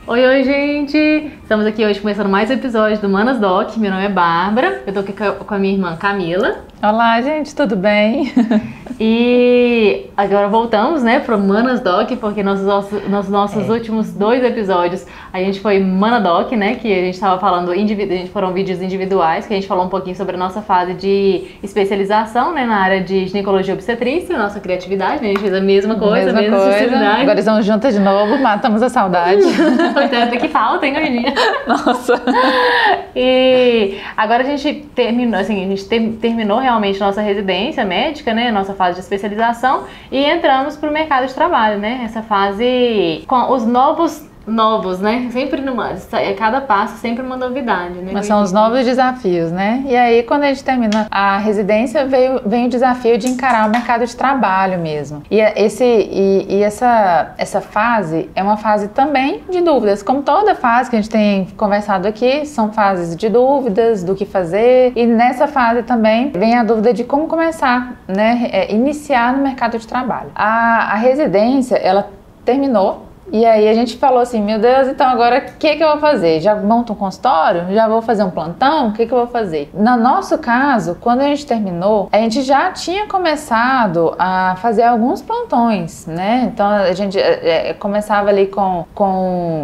Oi, oi, gente! Estamos aqui hoje começando mais um episódio do Manas Doc. Meu nome é Bárbara, eu tô aqui com a minha irmã Camila. Olá, gente, tudo bem? E agora voltamos, né, pro Manas Doc, porque nos nossos últimos 2 episódios a gente foi Mana Doc, né, que a gente tava falando, foram vídeos individuais, que a gente falou um pouquinho sobre a nossa fase de especialização, né, na área de ginecologia e obstetrícia, nossa criatividade, né, a gente fez a mesma coisa, a mesma especialidade. Agora estamos juntas de novo, matamos a saudade. Tanto que falta, hein, Gordinha? Nossa! E agora a gente terminou, assim, terminou realmente nossa residência médica, né, nossa fase de especialização, e entramos pro mercado de trabalho, né, essa fase com os novos, né? Sempre cada passo sempre uma novidade, né? Mas são os novos desafios, né? E aí, quando a gente termina a residência, vem o desafio de encarar o mercado de trabalho mesmo. E essa fase é uma fase também de dúvidas. Como toda fase que a gente tem conversado aqui, são fases de dúvidas, do que fazer. E nessa fase também vem a dúvida de como começar, né? Iniciar no mercado de trabalho. A residência, ela terminou. E aí a gente falou assim, meu Deus, então agora o que eu vou fazer? Já monto um consultório? Já vou fazer um plantão? O que eu vou fazer? No nosso caso, quando a gente terminou, a gente já tinha começado a fazer alguns plantões, né? Então a gente começava ali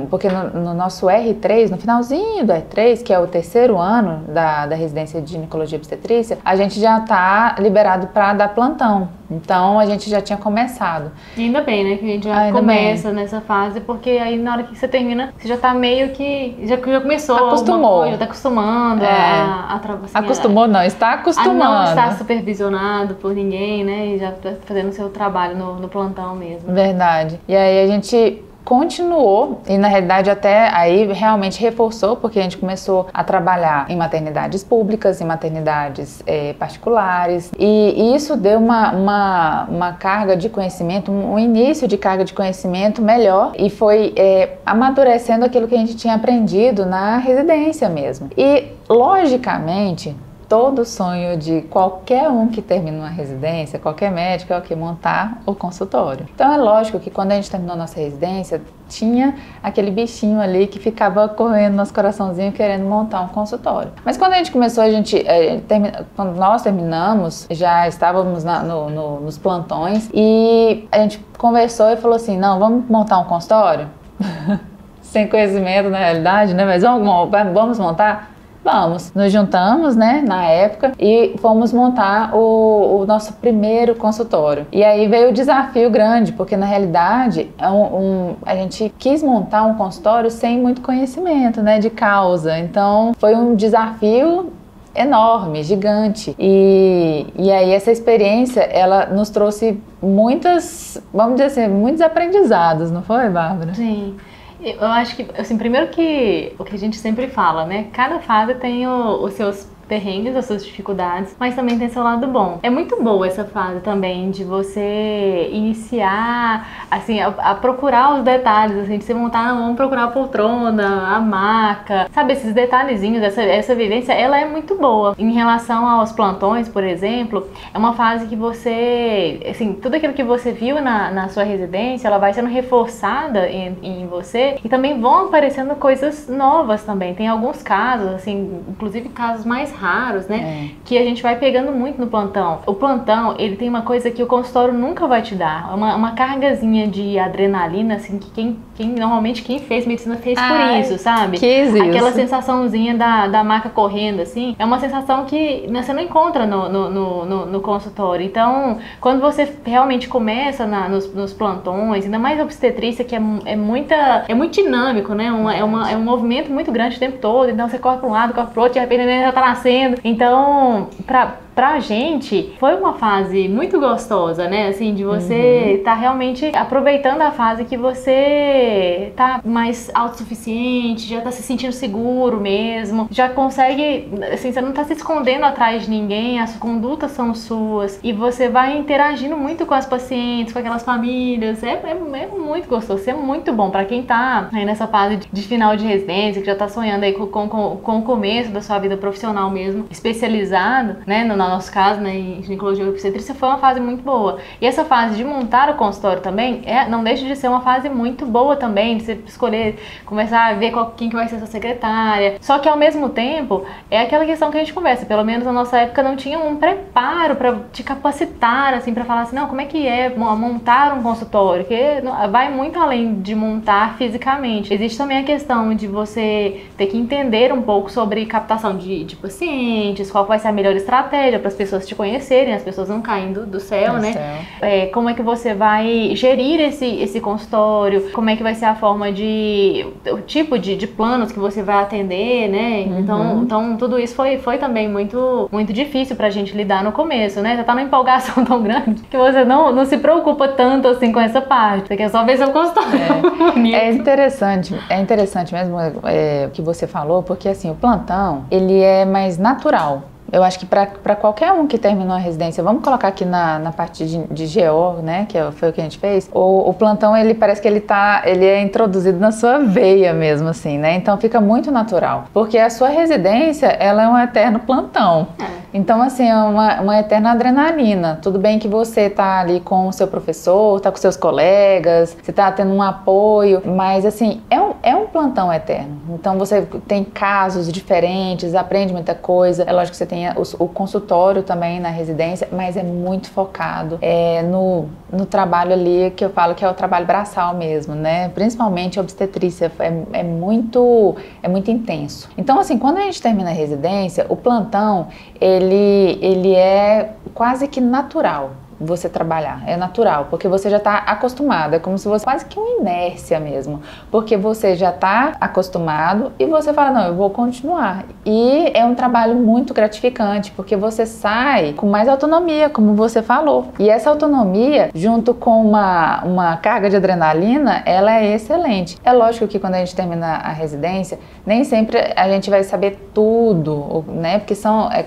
porque no nosso R3, no finalzinho do R3, que é o 3º ano da residência de ginecologia e obstetrícia, a gente já tá liberado para dar plantão. Então a gente já tinha começado. E ainda bem, né? Que a gente já começa nessa fase, porque aí na hora que você termina, você já tá meio que. Já começou. Acostumou. Já tá acostumando a acostumou, não, está acostumando. A não estar supervisionado por ninguém, né? E já tá fazendo o seu trabalho no plantão mesmo. Verdade. E aí a gente continuou e na realidade até aí realmente reforçou, porque a gente começou a trabalhar em maternidades públicas, em maternidades particulares, e isso deu uma carga de conhecimento, um início de carga de conhecimento melhor, e foi amadurecendo aquilo que a gente tinha aprendido na residência mesmo. E logicamente todo sonho de qualquer um que termina uma residência, qualquer médico, é o que? Montar o consultório. Então é lógico que quando a gente terminou nossa residência, tinha aquele bichinho ali que ficava correndo no nosso coraçãozinho querendo montar um consultório. Mas quando a gente começou, quando nós terminamos, já estávamos nos plantões e a gente conversou e falou assim, não, vamos montar um consultório? Sem conhecimento na realidade, né? Mas vamos montar? Vamos, nos juntamos, né, na época, e fomos montar o nosso primeiro consultório. E aí veio o desafio grande, porque na realidade a gente quis montar um consultório sem muito conhecimento, né, de causa. Então foi um desafio enorme, gigante. E aí essa experiência, ela nos trouxe muitos aprendizados, não foi, Bárbara? Sim. Eu acho que, assim, primeiro que o que a gente sempre fala, né? Cada fase tem os seus perrengues, as suas dificuldades, mas também tem seu lado bom. É muito boa essa fase também de você iniciar, assim, a procurar os detalhes, assim, de você montar, vamos procurar a poltrona, a maca, sabe, esses detalhezinhos, essa vivência, ela é muito boa. Em relação aos plantões, por exemplo, é uma fase que você, assim, tudo aquilo que você viu na sua residência, ela vai sendo reforçada em você, e também vão aparecendo coisas novas também. Tem alguns casos, assim, inclusive casos mais raros, né? Que a gente vai pegando muito no plantão. O plantão, ele tem uma coisa que o consultório nunca vai te dar. Uma cargazinha de adrenalina, assim, que normalmente quem fez medicina fez por isso, sabe? Aquela sensaçãozinha da maca correndo, assim, é uma sensação que você não encontra no consultório. Então, quando você realmente começa nos plantões, ainda mais a obstetrícia, que é muito dinâmico, né? É um movimento muito grande o tempo todo, então você corre para um lado, corre para o outro, de repente já tá nascendo. Então, pra gente, foi uma fase muito gostosa, né? Assim, de você tá realmente aproveitando a fase que você tá mais autossuficiente, já tá se sentindo seguro mesmo, já consegue, assim, você não tá se escondendo atrás de ninguém, as condutas são suas, e você vai interagindo muito com as pacientes, com aquelas famílias. É muito gostoso, é muito bom pra quem tá aí nessa fase de final de residência, que já tá sonhando aí com o começo da sua vida profissional mesmo, especializado, né, no nosso caso, né, em ginecologia e obstetrícia, foi uma fase muito boa. E essa fase de montar o consultório também, não deixa de ser uma fase muito boa também, de você escolher, começar a ver quem que vai ser sua secretária. Só que ao mesmo tempo, é aquela questão que a gente conversa, pelo menos na nossa época não tinha um preparo para te capacitar, assim, para falar assim, não, como é que é montar um consultório? Porque vai muito além de montar fisicamente. Existe também a questão de você ter que entender um pouco sobre captação de pacientes, qual vai ser a melhor estratégia para as pessoas te conhecerem, as pessoas não caindo do céu, né? Como é que você vai gerir esse consultório, como é que vai ser a forma o tipo de planos que você vai atender, né? Então tudo isso foi também muito, muito difícil pra gente lidar no começo, né? Você tá numa empolgação tão grande que você não se preocupa tanto assim com essa parte, você quer só ver seu consultório. É interessante mesmo o que você falou, porque assim, o plantão, ele é mais natural. Eu acho que para qualquer um que terminou a residência, vamos colocar aqui na parte de GO, né, foi o que a gente fez, o plantão, ele parece que ele é introduzido na sua veia mesmo, assim, né, então fica muito natural, porque a sua residência, ela é um eterno plantão, então assim, é uma eterna adrenalina. Tudo bem que você tá ali com o seu professor, tá com seus colegas, você tá tendo um apoio, mas assim, é um plantão eterno, então você tem casos diferentes, aprende muita coisa, é lógico que você tem o consultório também na residência, mas é muito focado no trabalho ali, que eu falo que é o trabalho braçal mesmo, né? Principalmente a obstetrícia, é muito intenso. Então, assim, quando a gente termina a residência, o plantão, ele é quase que natural. Você trabalhar, é natural, porque você já está acostumado, é como se fosse quase que uma inércia mesmo, porque você já está acostumado e você fala, não, eu vou continuar. E é um trabalho muito gratificante, porque você sai com mais autonomia, como você falou, e essa autonomia, junto com uma carga de adrenalina, ela é excelente. É lógico que quando a gente termina a residência, nem sempre a gente vai saber tudo, né, porque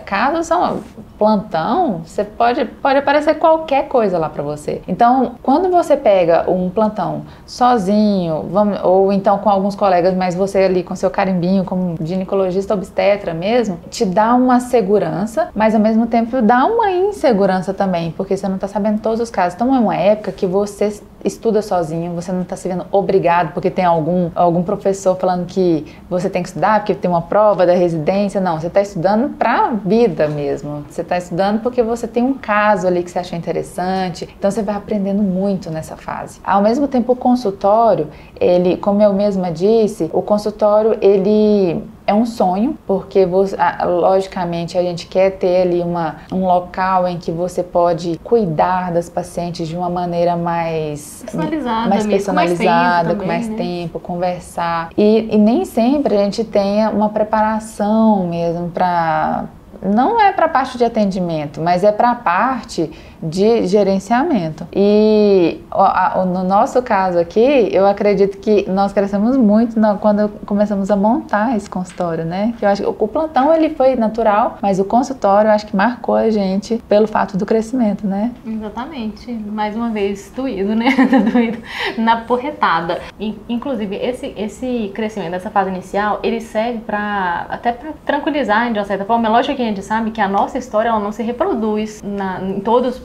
casos são plantão, você pode aparecer qualquer coisa lá pra você. Então, quando você pega um plantão sozinho, ou então com alguns colegas, mas você ali com seu carimbinho, como ginecologista obstetra mesmo, te dá uma segurança, mas ao mesmo tempo dá uma insegurança também, porque você não tá sabendo todos os casos. Então é uma época que você estuda sozinho, você não está se vendo obrigado porque tem algum professor falando que você tem que estudar porque tem uma prova da residência. Não, você está estudando para a vida mesmo. Você está estudando porque você tem um caso ali que você achou interessante. Então você vai aprendendo muito nessa fase. Ao mesmo tempo, o consultório, como eu mesma disse, o consultório, ele é um sonho, porque logicamente a gente quer ter ali um local em que você pode cuidar das pacientes de uma maneira mais personalizada, com mais tempo, conversar. E nem sempre a gente tenha uma preparação mesmo para... Não é para a parte de atendimento, mas é para a parte de gerenciamento. E no nosso caso aqui, eu acredito que nós crescemos muito quando começamos a montar esse consultório, né? Que eu acho que o plantão ele foi natural, mas o consultório eu acho que marcou a gente pelo fato do crescimento, né? Exatamente. Mais uma vez, doído, né? Doído na porretada. Inclusive, esse crescimento dessa fase inicial, ele serve até para tranquilizar, de uma certa forma. É lógico que a gente sabe que a nossa história ela não se reproduz em todos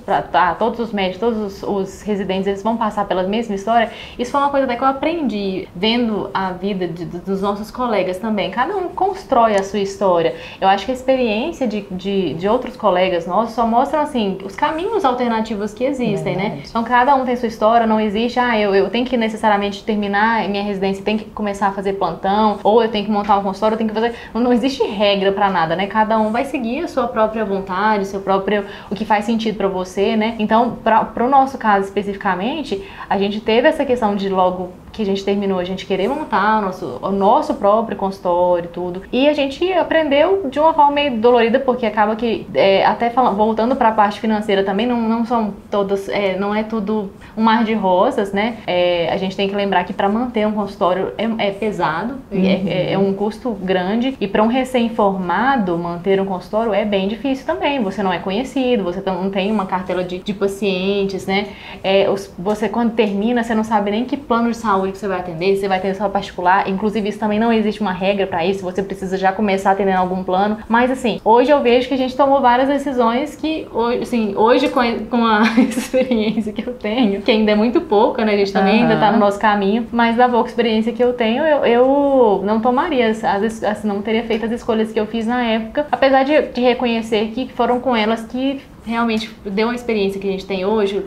os médicos, todos os residentes, eles vão passar pela mesma história. Isso foi uma coisa que eu aprendi vendo a vida dos nossos colegas também. Cada um constrói a sua história. Eu acho que a experiência de outros colegas nossos só mostram, assim, os caminhos alternativos que existem, né? Então, cada um tem sua história, não existe, eu tenho que necessariamente terminar minha residência, tenho que começar a fazer plantão, ou eu tenho que montar um consultório, eu tenho que fazer... Não existe regra pra nada, né? Cada um vai seguir a sua própria vontade, o que faz sentido pra você, né? Então, para o nosso caso especificamente, a gente teve essa questão de logo que a gente terminou, a gente querer montar o nosso próprio consultório e tudo. E a gente aprendeu de uma forma meio dolorida, porque acaba que, voltando para a parte financeira também, não são todas, não é tudo um mar de rosas, né? A gente tem que lembrar que para manter um consultório é pesado, é um custo grande, e para um recém-formado manter um consultório é bem difícil também. Você não é conhecido, você não tem uma cartela de pacientes, né? Você quando termina, você não sabe nem que plano de saúde saúde que você vai atender, se você vai atender só particular. Inclusive, isso também não existe uma regra para isso, você precisa já começar atendendo algum plano. Mas assim, hoje eu vejo que a gente tomou várias decisões que, hoje com a experiência que eu tenho, que ainda é muito pouca, né? A gente também ainda tá no nosso caminho, mas da pouca experiência que eu tenho, eu não tomaria, não teria feito as escolhas que eu fiz na época, apesar de reconhecer que foram com elas que realmente deu uma experiência que a gente tem hoje,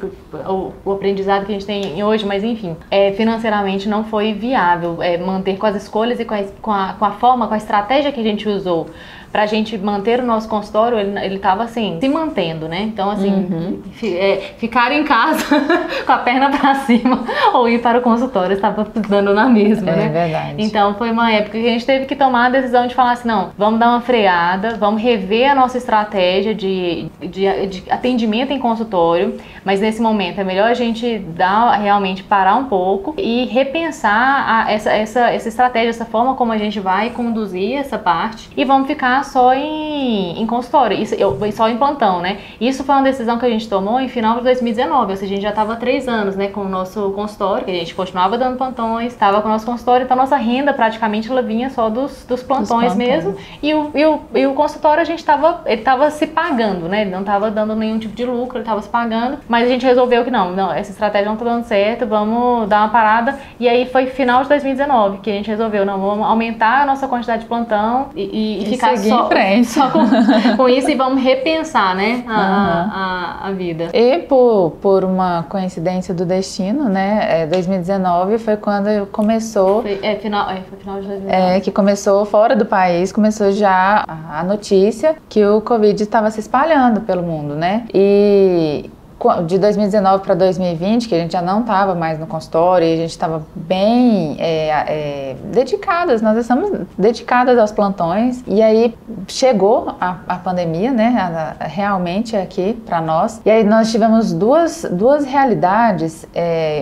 o aprendizado que a gente tem hoje, mas enfim, financeiramente não foi viável manter com as escolhas e com a forma, com a estratégia que a gente usou pra gente manter o nosso consultório, ele tava assim, se mantendo, né? Então assim, ficar em casa com a perna pra cima ou ir para o consultório, estava dando na mesma, né? É verdade. Então foi uma época que a gente teve que tomar a decisão de falar assim, não, vamos dar uma freada, vamos rever a nossa estratégia de atendimento em consultório, mas nesse momento é melhor a gente realmente parar um pouco e repensar essa estratégia, essa forma como a gente vai conduzir essa parte e vamos ficar só em consultório, só em plantão, né? Isso foi uma decisão que a gente tomou em final de 2019, ou seja, a gente já estava 3 anos, né, com o nosso consultório, que a gente continuava dando plantões, estava com o nosso consultório, então a nossa renda praticamente ela vinha só dos plantões mesmo, e o consultório ele estava se pagando, né? Ele não estava dando nenhum tipo de lucro, ele estava se pagando, mas a gente resolveu que não, essa estratégia não está dando certo, vamos dar uma parada, e aí foi final de 2019 que a gente resolveu, não, vamos aumentar a nossa quantidade de plantão e ficar só com isso e vamos repensar, né, a vida. E por uma coincidência do destino, né, 2019 foi quando começou... Foi final de 2019. Que começou fora do país, começou já a notícia que o Covid estava se espalhando pelo mundo, né, e... de 2019 para 2020, que a gente já não estava mais no consultório e a gente estava bem dedicadas, nós estamos dedicadas aos plantões, e aí chegou a pandemia, né, realmente aqui para nós, e aí nós tivemos duas realidades,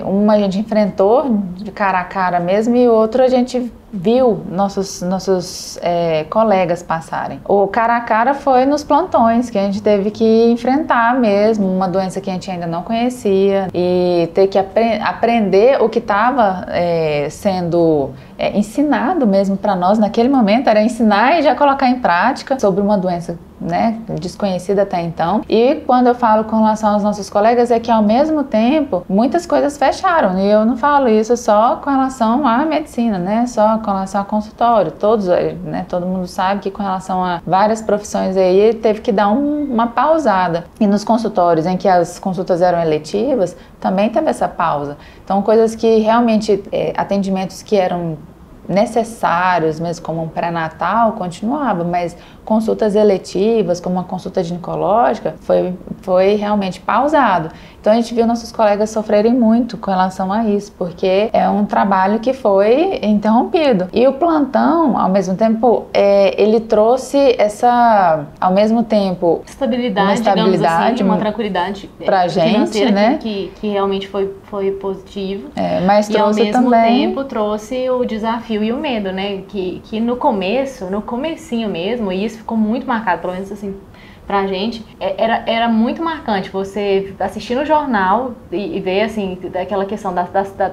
uma a gente enfrentou de cara a cara mesmo, e outra a gente viu nossos colegas passarem. O cara a cara foi nos plantões, que a gente teve que enfrentar mesmo, uma doença que a gente ainda não conhecia, e ter que aprender o que estava sendo ensinado mesmo para nós naquele momento, era ensinar e já colocar em prática sobre uma doença, né, desconhecida até então. E quando eu falo com relação aos nossos colegas, é que ao mesmo tempo muitas coisas fecharam, e eu não falo isso só com relação à medicina, né, só com relação ao consultório, né, todo mundo sabe que com relação a várias profissões aí teve que dar uma pausada, e nos consultórios em que as consultas eram eletivas também teve essa pausa. Então coisas que realmente, atendimentos que eram necessários, mesmo como um pré-natal, continuava, mas consultas eletivas, como uma consulta ginecológica, foi realmente pausado. Então a gente viu nossos colegas sofrerem muito com relação a isso, porque é um trabalho que foi interrompido. E o plantão, ao mesmo tempo, ele trouxe ao mesmo tempo, uma estabilidade, uma tranquilidade pra gente, né? Que realmente foi positivo. Mas trouxe e ao mesmo também tempo trouxe o desafio e o medo, né? Que no comecinho mesmo, e isso ficou muito marcado, pelo menos assim, pra gente, era muito marcante você assistir no jornal e ver, assim, daquela questão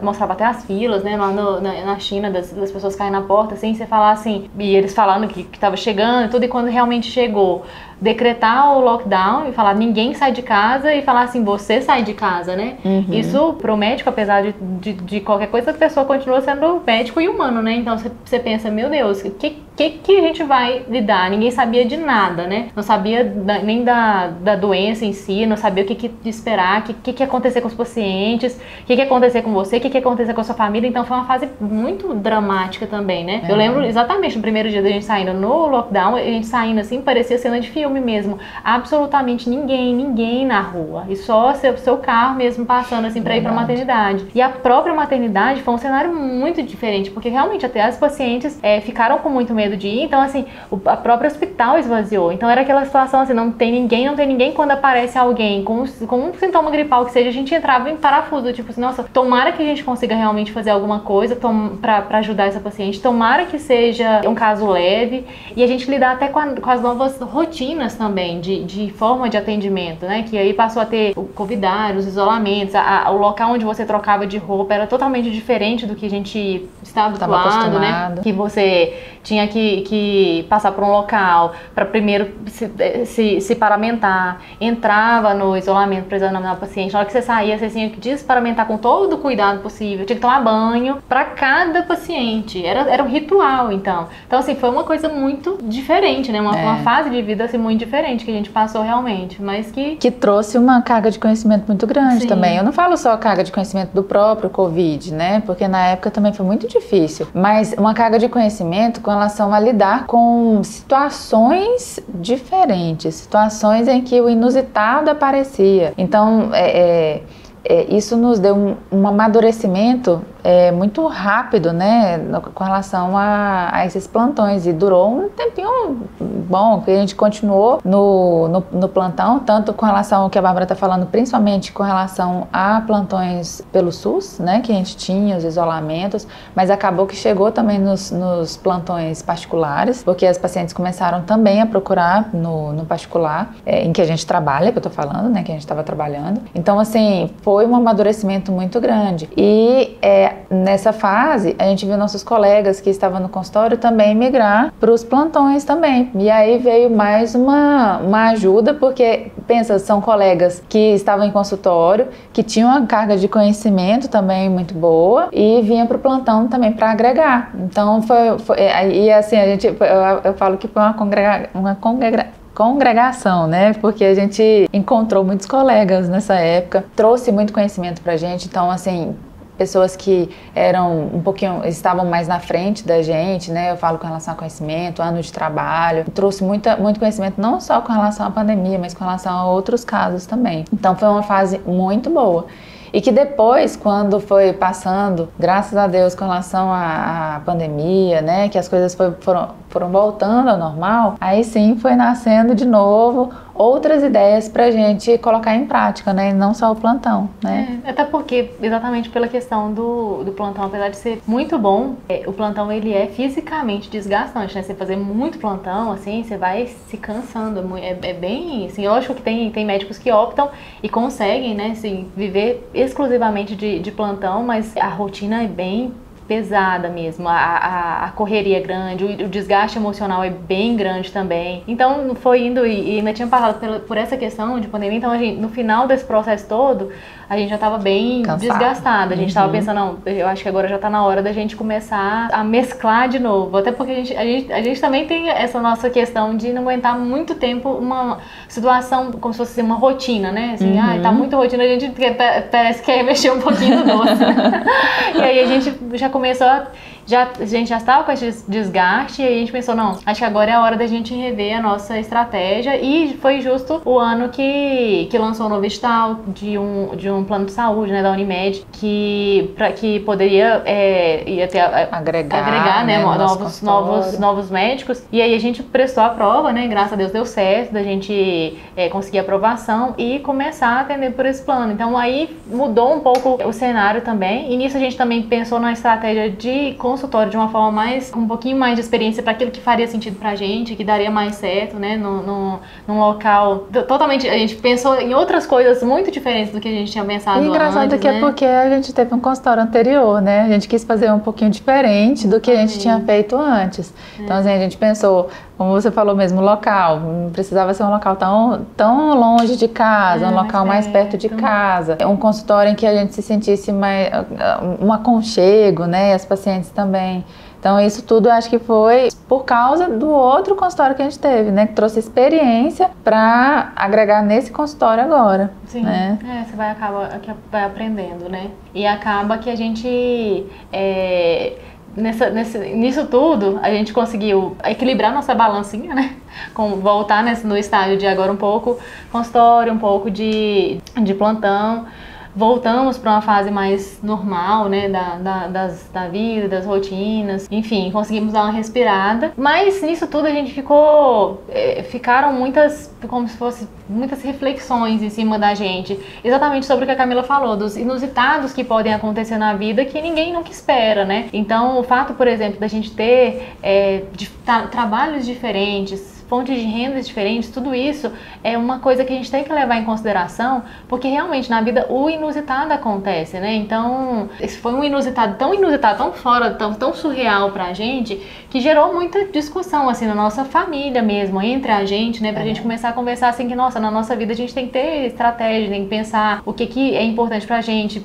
mostrava até as filas, né, lá na China, das pessoas caem na porta, assim, você falar assim, e eles falando que tava chegando e tudo, e quando realmente chegou, decretar o lockdown e falar ninguém sai de casa e falar assim, você sai de casa, né? Uhum. Isso pro médico, apesar de qualquer coisa, a pessoa continua sendo médico e humano, né? Então você pensa, meu Deus, o que a gente vai lidar? Ninguém sabia de nada, né? Não sabia nem da doença em si, não sabia o que esperar, o que ia acontecer com os pacientes, o que ia acontecer com você, o que ia acontecer com a sua família. Então foi uma fase muito dramática também, né? Eu lembro exatamente no primeiro dia da gente saindo no lockdown, a gente saindo assim, parecia cena de filme mesmo, absolutamente ninguém na rua, e só seu carro mesmo passando assim para ir para a maternidade. E a própria maternidade foi um cenário muito diferente, porque realmente até as pacientes ficaram com muito medo medo de ir, então assim, a própria hospital esvaziou. Então era aquela situação assim, não tem ninguém, quando aparece alguém com um sintoma gripal que seja, a gente entrava em parafuso, tipo assim, nossa, tomara que a gente consiga realmente fazer alguma coisa pra ajudar essa paciente, tomara que seja um caso leve, e a gente lidar até com as novas rotinas também, de forma de atendimento, né, que aí passou a ter o covidário, os isolamentos, o local onde você trocava de roupa era totalmente diferente do que a gente estava habituado, né, que você tinha que passar por um local para primeiro se paramentar, entrava no isolamento para examinar o paciente, na hora que você saía, você tinha que desparamentar com todo o cuidado possível, tinha que tomar banho para cada paciente, era um ritual, então assim, foi uma coisa muito diferente, né, uma fase de vida assim, muito diferente que a gente passou realmente, mas que trouxe uma carga de conhecimento muito grande. Sim. Também. Eu não falo só a carga de conhecimento do próprio Covid, né, porque na época também foi muito difícil, mas uma carga de conhecimento com relação a lidar com situações diferentes, situações em que o inusitado aparecia. Então, isso nos deu um amadurecimento muito rápido, né, com relação a esses plantões, e durou um tempinho bom, que a gente continuou no plantão, tanto com relação ao que a Bárbara está falando, principalmente com relação a plantões pelo SUS, né, que a gente tinha, os isolamentos, mas acabou que chegou também nos plantões particulares, porque as pacientes começaram também a procurar no particular, em que a gente trabalha, que eu tô falando, né, que a gente estava trabalhando. Então, assim, foi um amadurecimento muito grande. E nessa fase, a gente viu nossos colegas que estavam no consultório também migrar para os plantões também. E aí veio mais uma ajuda, porque, pensa, são colegas que estavam em consultório, que tinham uma carga de conhecimento também muito boa e vinham para o plantão também para agregar. Então, e assim, eu falo que foi uma congregação, né? Porque a gente encontrou muitos colegas nessa época, trouxe muito conhecimento pra gente, então assim, pessoas que estavam mais na frente da gente, né? Eu falo com relação a conhecimento, ano de trabalho, trouxe muito conhecimento, não só com relação à pandemia, mas com relação a outros casos também. Então foi uma fase muito boa. E que depois, quando foi passando, graças a Deus, com relação à pandemia, né, que as coisas foram voltando ao normal, aí sim foi nascendo de novo outras ideias pra gente colocar em prática, né, e não só o plantão, né. Até porque, exatamente pela questão do plantão, apesar de ser muito bom, o plantão ele é fisicamente desgastante, né, você fazer muito plantão, assim, você vai se cansando, é bem, assim, lógico que tem médicos que optam e conseguem, né, assim, viver exclusivamente de plantão, mas a rotina é bem pesada mesmo, a correria é grande, o desgaste emocional é bem grande também. Então foi indo e ainda tinha passado por essa questão de pandemia, então a gente, no final desse processo todo, a gente já estava bem desgastada, a gente estava pensando, não, eu acho que agora já está na hora da gente começar a mesclar de novo, até porque a gente também tem essa nossa questão de não aguentar muito tempo uma situação como se fosse uma rotina, né, assim, tá muito rotina, a gente parece que quer mexer um pouquinho no doce, né? E aí a gente já começou a gente já estava com esse desgaste e a gente pensou, não, acho que agora é a hora da gente rever a nossa estratégia, e foi justo o ano que lançou o novo edital de um plano de saúde, né, da Unimed, que poderia ia ter agregar, né, novos médicos, e aí a gente prestou a prova, né, graças a Deus deu certo, da gente conseguir aprovação e começar a atender por esse plano. Então aí mudou um pouco o cenário também, e nisso a gente também pensou na estratégia de consultório de uma forma com um pouquinho mais de experiência para aquilo que faria sentido pra gente, que daria mais certo, né, num local totalmente, a gente pensou em outras coisas muito diferentes do que a gente tinha pensado antes. Engraçado que é porque a gente teve um consultório anterior, né, a gente quis fazer um pouquinho diferente do que a gente tinha feito antes. Então assim, a gente pensou, como você falou mesmo, local, não precisava ser um local tão longe de casa, um local mais perto de casa, um consultório em que a gente se sentisse mais um aconchego, né, e as pacientes também. Então isso tudo eu acho que foi por causa do outro consultório que a gente teve, né, que trouxe experiência para agregar nesse consultório agora. Sim, né? Você vai aprendendo, né, e acaba que a gente nisso tudo, a gente conseguiu equilibrar nossa balancinha, né? Voltar no estágio de agora um pouco consultório, um pouco de plantão, voltamos para uma fase mais normal, né, da vida, das rotinas, enfim, conseguimos dar uma respirada, mas nisso tudo a gente ficaram muitas, como se fosse muitas reflexões em cima da gente, exatamente sobre o que a Camila falou, dos inusitados que podem acontecer na vida que ninguém nunca espera, né? Então, o fato, por exemplo, da gente ter trabalhos diferentes, fontes de rendas diferentes, tudo isso é uma coisa que a gente tem que levar em consideração, porque realmente na vida o inusitado acontece, né? Então, esse foi um inusitado, tão fora, tão surreal pra gente, que gerou muita discussão, assim, na nossa família mesmo, entre a gente, né? Pra gente começar a conversar, assim, que, nossa, na nossa vida a gente tem que ter estratégia, tem que pensar o que é importante pra gente,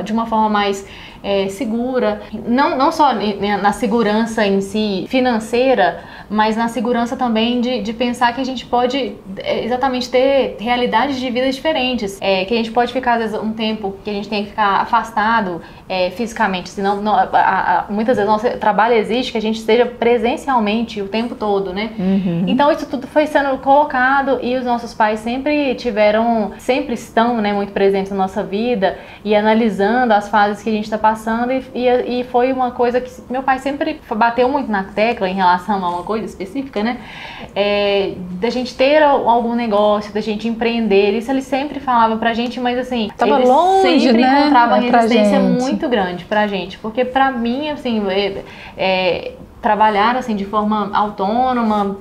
de uma forma mais segura, não só na segurança em si financeira, mas na segurança também de pensar que a gente pode exatamente ter realidades de vida diferentes, que a gente pode ficar às vezes um tempo que a gente tem que ficar afastado fisicamente, senão muitas vezes nosso trabalho exige que a gente esteja presencialmente o tempo todo, né? Uhum. Então isso tudo foi sendo colocado e os nossos pais sempre estão, né, muito presentes na nossa vida e analisando as fases que a gente está passando e foi uma coisa que meu pai sempre bateu muito na tecla em relação a uma coisa específica, né? Da gente ter algum negócio, da gente empreender, isso ele sempre falava pra gente, mas assim, tava ele longe, sempre né? encontrava resistência muito grande pra gente, porque pra mim, assim, trabalhar assim de forma autônoma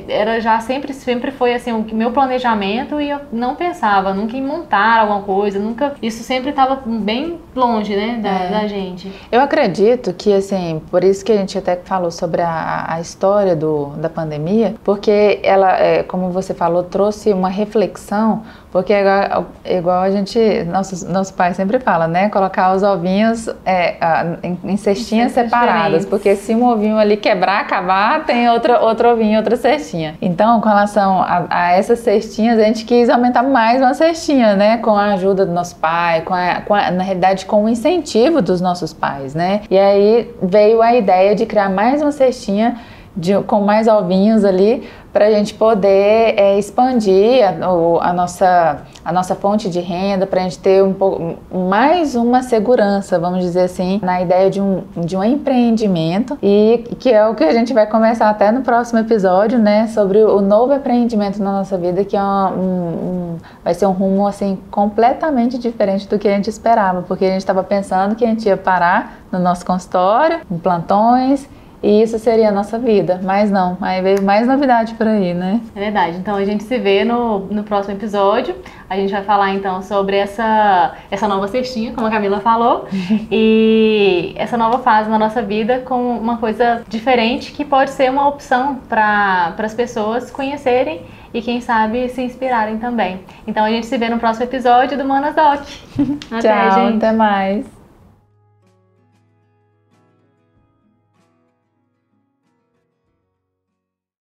era já sempre foi assim o meu planejamento e eu não pensava nunca em montar alguma coisa, isso sempre estava bem longe, né, da gente. Eu acredito que assim, por isso que a gente até falou sobre a história da pandemia, porque ela, como você falou, trouxe uma reflexão, porque igual a gente, nosso pai sempre fala, né, colocar os ovinhos em cestinhas separadas, porque se um ovinho ali quebrar, acabar, tem outro ovinho, outra cestinha. Então, com relação a essas cestinhas, a gente quis aumentar mais uma cestinha, né, com a ajuda do nosso pai, na realidade, com o incentivo dos nossos pais, né, e aí veio a ideia de criar mais uma cestinha com mais ovinhos ali, para a gente poder expandir a nossa fonte de renda, para a gente ter mais uma segurança, vamos dizer assim, na ideia de um empreendimento, e que é o que a gente vai conversar até no próximo episódio, né, sobre o novo empreendimento na nossa vida, que vai ser um rumo assim completamente diferente do que a gente esperava, porque a gente estava pensando que a gente ia parar no nosso consultório, em plantões, e isso seria a nossa vida, mas não, aí veio mais novidade por aí, né? É verdade, então a gente se vê no próximo episódio, a gente vai falar então sobre essa nova cestinha, como a Camila falou, e essa nova fase na nossa vida com uma coisa diferente que pode ser uma opção para as pessoas conhecerem e quem sabe se inspirarem também. Então a gente se vê no próximo episódio do Manas Doc. Tchau, gente. Até mais.